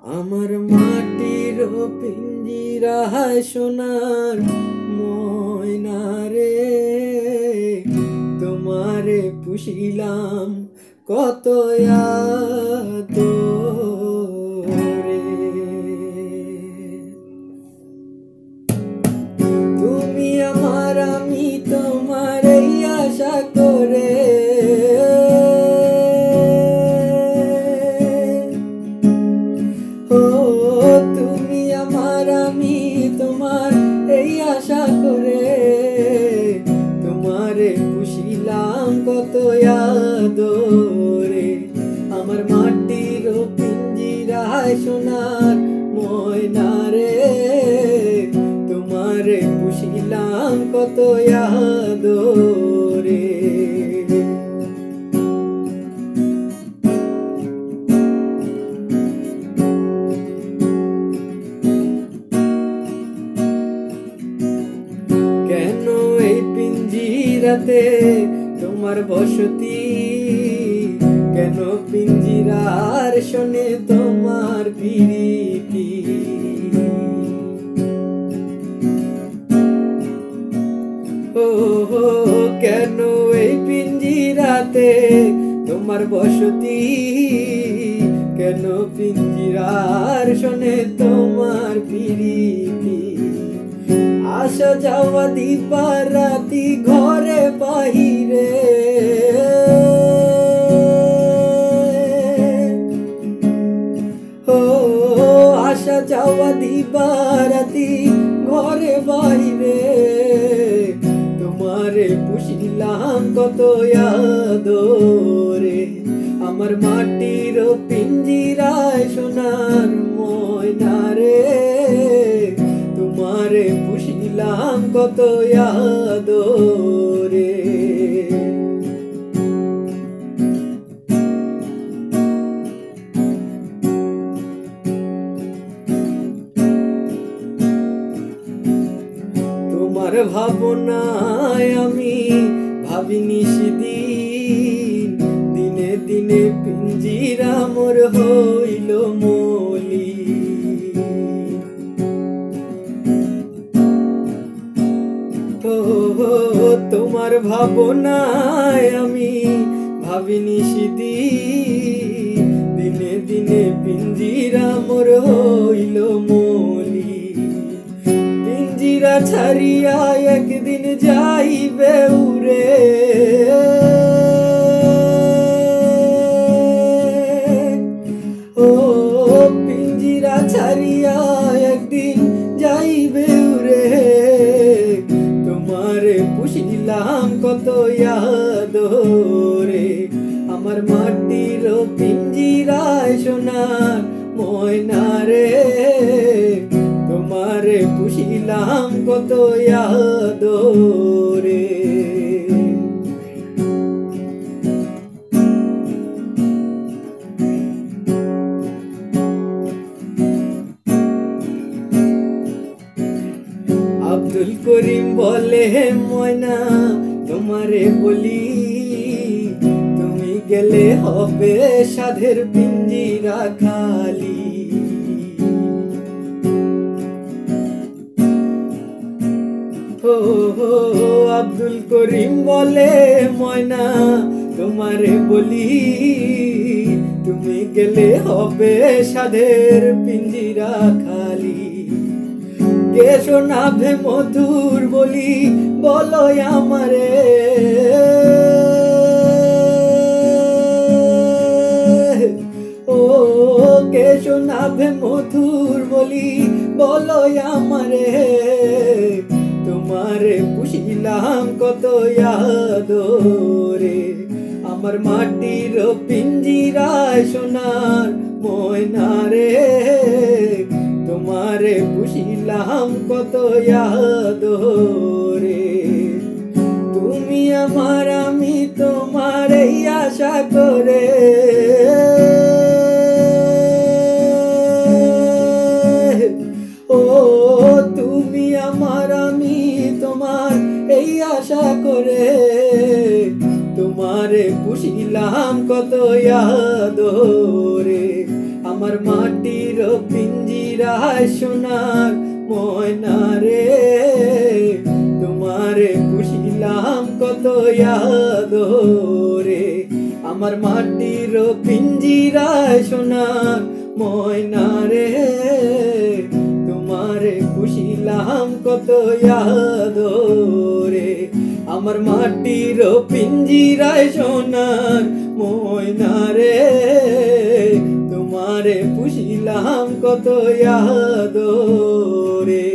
আমার মাটির পিঞ্জিরায় সোনার ময়না রে, তোমারে পুষিলাম কত আদরে। তুমি আমার, আমি তোমার এই আশা করে, তুমি আমার, আমি তোমার এই আশা করে, তোমারে পুষিলাম কত আদরে। আমার মাটির পিঞ্জিরায় সোনার ময়না রে, তোমারে পুষিলাম কত আদরে। কেন এই পিঞ্জিরাতে তোমার বসতি, কেন পিঞ্জিরার শোনে তোমার প্রীতি। ও কেন এই পিঞ্জিরাতে তোমার বসতি, কেন পিঞ্জিরার শোনে তোমার প্রীতি। আসা যাওয়া দিবা রাতি ঘরে বাহিরে, ও আসা যাওয়া দিবা রাতি ঘরে বাহিরে, তোমারে পুষিলাম কত আদরে। আমার মাটির পিঞ্জিরায় সোনার ময়না রে, তোমারে পুষিলাম কত আদরে। তোমার ভাবনায় আমি ভাবিনি সেদিন, দিনে দিনে পিঞ্জিরা মোর হইল মলি। তোমার ভাবনায় আমি ভাবিনি সেদিন, দিনে দিনে পিঞ্জিরা মোর হইল মলি। পিঞ্জিরা ছাড়িয়া একদিন যাইবে উড়ে, ও পিঞ্জিরা ছাড়িয়া একদিন যাইবে উড়ে, তোমারে পুষিলাম কত আদরে। আমার মাটির পিঞ্জিরায় সোনার ময়না রে, তোমারে পুষিলাম কত আদরে। আব্দুল করিম বলে ময়না তোমারে বলি, তুমি গেলে হবে সাধের পিঞ্জিরা খালি। ও আব্দুল করিম বলে ময়না তোমারে বলি, তুমি গেলে হবে সাধের পিঞ্জিরা খালি। কে শোনাবে মধুর বলি বলো আমারে, ও কে শোনাবে মধুর বলি বলো আমারে, তোমারে পুষিলাম কত আদরে। আমার মাটির পিঞ্জিরায় সোনার ময়না রে, তোমারে পুষিলাম কত আদরে। তুমি আমার, আমি তোমার এই আশা করে, ও তুমি আমার, আমি তোমার এই আশা করে, তোমারে পুষিলাম কত আদরে। আমার আমার মাটির পিঞ্জিরায় সোনার ময়না রে, তোমারে পুষিলাম কত আদরে। আমার মাটির পিঞ্জিরায় সোনার ময়না রে, তোমারে পুষিলাম কত আদরে। আমার মাটির পিঞ্জিরায় সোনার ময়না রে, তোমারে পুষিলাম কত আদরে।